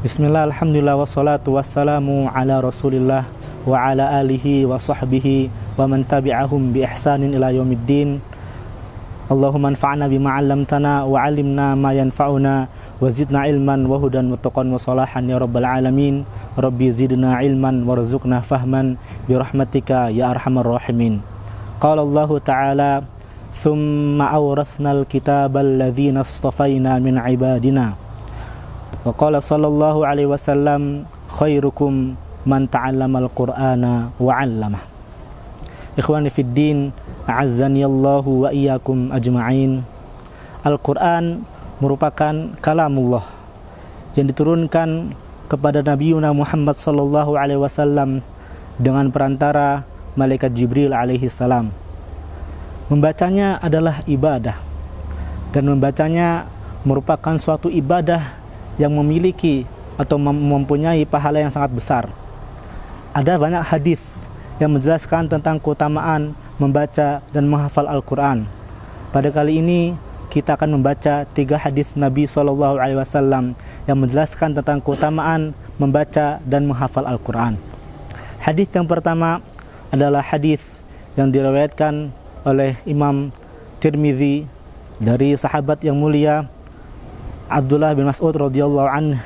Bismillah, alhamdulillah, wassalatu wassalamu ala rasulillah wa ala alihi wa sahbihi wa man tabi'ahum bi ihsanin ila yaumiddin. Allahumma anfa'na bima 'allamtana wa 'allimna ma yanfa'una wa zidna ilman wa hudan wa taqwan wa salahan ya rabbal alamin. Rabbi zidna ilman warzuqna fahman bi rahmatika ya arhamar rahimin. Qala Allah ta'ala, thumma awrathnal kitabal ladzina istafayna min ibadina. Wa qala sallallahu alaihi wasallam, khairukum man ta'allamal qur'ana wa 'allamah. Ikhwani fid din, a'azzani Allahu wa iyyakum ajma'in. Al-Qur'an merupakan kalamullah yang diturunkan kepada Nabi Muhammad sallallahu alaihi wasallam dengan perantara malaikat Jibril alaihi salam. Membacanya adalah ibadah, dan membacanya merupakan suatu ibadah yang memiliki atau mempunyai pahala yang sangat besar. Ada banyak hadis yang menjelaskan tentang keutamaan membaca dan menghafal Al-Quran. Pada kali ini kita akan membaca 3 hadis Nabi SAW yang menjelaskan tentang keutamaan membaca dan menghafal Al-Quran. Hadis yang pertama adalah hadis yang diriwayatkan oleh Imam Tirmidzi dari sahabat yang mulia Abdullah bin Mas'ud radhiyallahu anhu,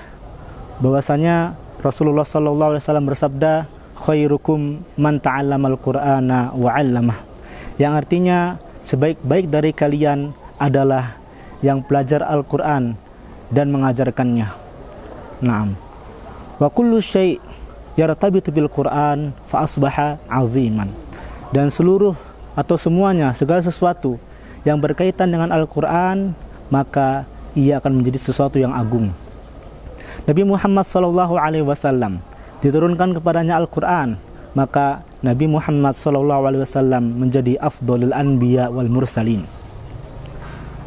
bahwasanya Rasulullah sallallahu alaihi wasallam bersabda, khairukum man ta'allamal qur'ana wa 'allamah, yang artinya sebaik-baik dari kalian adalah yang belajar Al-Qur'an dan mengajarkannya. Naam. Wa kullu syai' yartabitu bil Qur'an fa asbaha 'aziman. Dan seluruh atau semuanya, segala sesuatu yang berkaitan dengan Al-Qur'an, maka ia akan menjadi sesuatu yang agung. Nabi Muhammad SAW diturunkan kepadanya Al-Quran, maka Nabi Muhammad SAW menjadi afdolul anbiya wal mursalin.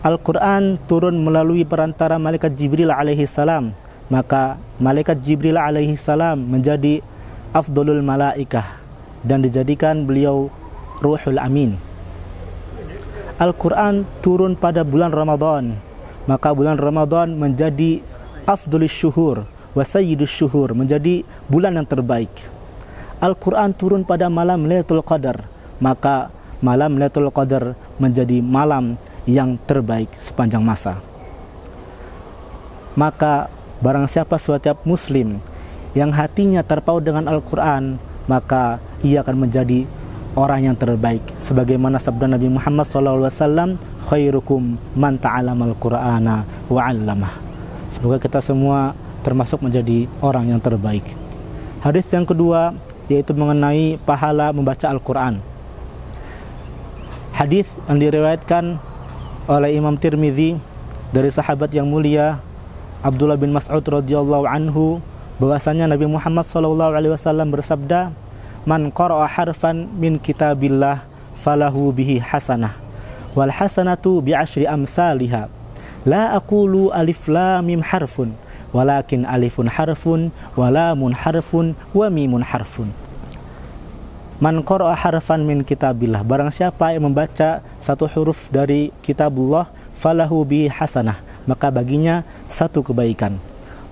Al-Quran turun melalui perantara malaikat Jibril alaihi salam, maka malaikat Jibril alaihi salam menjadi afdolul malaikah dan dijadikan beliau ruhul amin. Al-Quran turun pada bulan Ramadan, maka bulan Ramadan menjadi afdhulis syuhur wa sayyidus syuhur, menjadi bulan yang terbaik. Al-Quran turun pada malam Lailatul Qadar, maka malam Lailatul Qadar menjadi malam yang terbaik sepanjang masa. Maka barang siapa setiap muslim yang hatinya terpaut dengan Al-Quran, maka ia akan menjadi orang yang terbaik, sebagaimana sabda Nabi Muhammad SAW, khairukum man ta'allamal qur'ana wa 'allamah. Semoga kita semua termasuk menjadi orang yang terbaik. Hadis yang kedua yaitu mengenai pahala membaca Al-Quran. Hadis yang diriwayatkan oleh Imam Tirmidzi dari sahabat yang mulia Abdullah bin Mas'ud radhiyallahu anhu, bahwasanya Nabi Muhammad SAW bersabda, man qara'a harfan min kitabillah falahu bihi hasanah wal hasanatu bi 10 amsalha la aqulu alif lam mim harfun walakin alifun harfun wa lamun harfun wa mimun harfun. Man qara'a harfan min kitabillah, barang siapa yang membaca satu huruf dari kitabullah, falahu bihi hasanah, maka baginya satu kebaikan.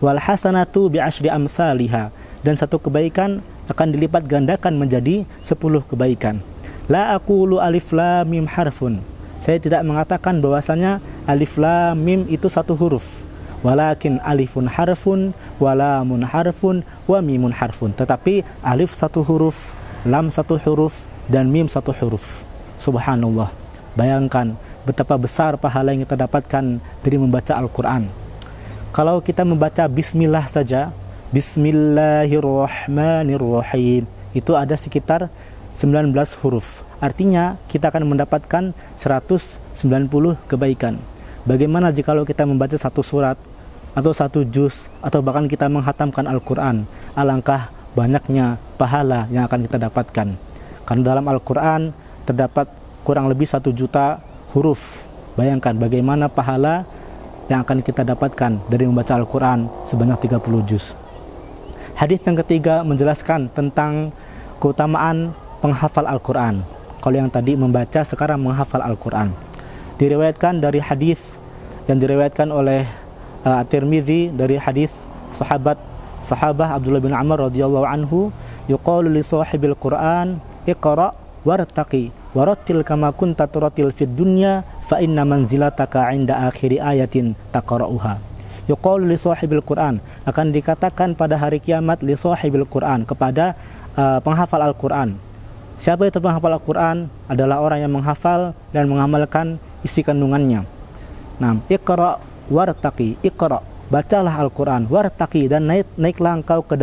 Wal hasanatu bi 10 amsalha, dan satu kebaikan akan dilipat gandakan menjadi 10 kebaikan. La aqulu alif lam mim harfun, saya tidak mengatakan bahwasanya alif lam mim itu satu huruf, walakin alifun harfun wa lamun harfun wa mimun harfun, tetapi alif satu huruf, lam satu huruf, dan mim satu huruf. Subhanallah, bayangkan betapa besar pahala yang kita dapatkan dari membaca Al-Quran. Kalau kita membaca bismillah saja, Bismillahirrahmanirrahim, itu ada sekitar 19 huruf. Artinya kita akan mendapatkan 190 kebaikan. Bagaimana jika kita membaca satu surat atau satu juz, atau bahkan kita menghatamkan Al-Quran? Alangkah banyaknya pahala yang akan kita dapatkan. Karena dalam Al-Quran terdapat kurang lebih 1 juta huruf. Bayangkan bagaimana pahala yang akan kita dapatkan dari membaca Al-Quran sebanyak 30 juz. Hadis yang ketiga menjelaskan tentang keutamaan penghafal Al-Quran. Kalau yang tadi membaca, sekarang menghafal Al-Quran. Diriwayatkan dari hadis yang diriwayatkan oleh At-Tirmidzi dari hadis sahabah Abdullah bin Amr radhiyallahu anhu, yuqalu li sahibil Qur'an iqra wartaqi warattil kama kunta turatil fid dunya fa inna manzilataka 'inda akhiri ayatin taqra'uha. Yuqalu li sahibil Qur'an, akan dikatakan pada hari kiamat li sahibil Qur'an, kepada penghafal Al-Qur'an. Siapa itu penghafal Al-Qur'an? Adalah orang yang menghafal dan mengamalkan isi kandungannya. Nah, iqra wartaqi, iqra, bacalah Al-Qur'an, wartaqi, dan naiklah engkau ke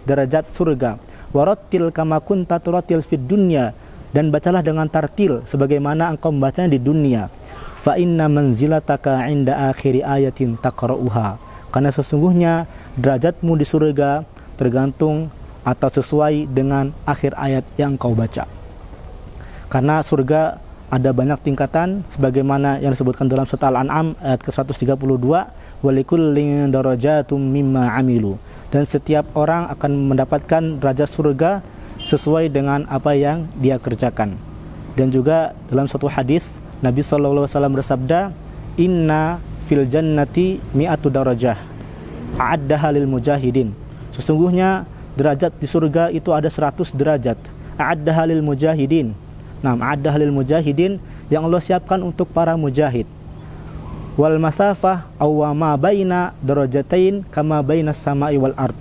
derajat surga. Warattil kama kunta turatil fid dunya, dan bacalah dengan tartil sebagaimana engkau membacanya di dunia. Fa inna manzilataka 'inda akhiri ayatin taqra'uha, karena sesungguhnya derajatmu di surga tergantung atau sesuai dengan akhir ayat yang kau baca. Karena surga ada banyak tingkatan sebagaimana yang disebutkan dalam surah Al-An'am ayat ke-132, walikullin darajatum mimma amilu, dan setiap orang akan mendapatkan derajat surga sesuai dengan apa yang dia kerjakan. Dan juga dalam satu hadis Nabi SAW bersabda, inna fil jannati mi'atu darajah a'addaha lil mujahidin, sesungguhnya derajat di surga itu ada 100 derajat. A'addaha lil mujahidin, nah, a'addaha lil mujahidin, yang Allah siapkan untuk para mujahid. Wal masafah awwama baina darajatain kama baina samai wal ard,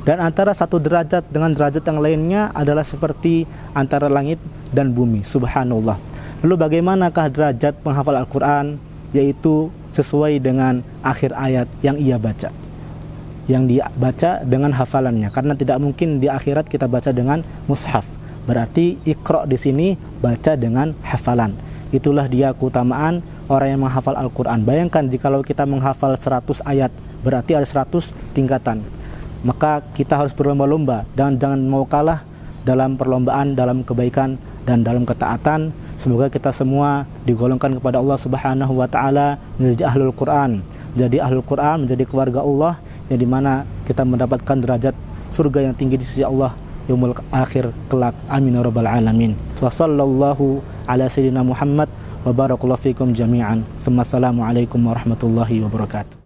dan antara satu derajat dengan derajat yang lainnya adalah seperti antara langit dan bumi. Subhanallah. Lalu bagaimanakah derajat penghafal Al-Quran? Yaitu sesuai dengan akhir ayat yang ia baca, yang dia baca dengan hafalannya, karena tidak mungkin di akhirat kita baca dengan mushaf. Berarti iqra di sini baca dengan hafalan. Itulah dia keutamaan orang yang menghafal Al-Quran. Bayangkan jikalau kita menghafal 100 ayat, berarti ada 100 tingkatan. Maka kita harus berlomba-lomba dan jangan mau kalah dalam perlombaan, dalam kebaikan dan dalam ketaatan. Semoga kita semua digolongkan kepada Allah Subhanahu wa taala menjadi ahlul Quran, menjadi ahlul Quran, menjadi keluarga Allah, yang dimana kita mendapatkan derajat surga yang tinggi di sisi Allah yaumul akhir kelak. Amin ya rabbal alamin. Wa sallallahu ala sayyidina Muhammad wa barakallahu fikum jami'an. Assalamualaikum warahmatullahi wabarakatuh.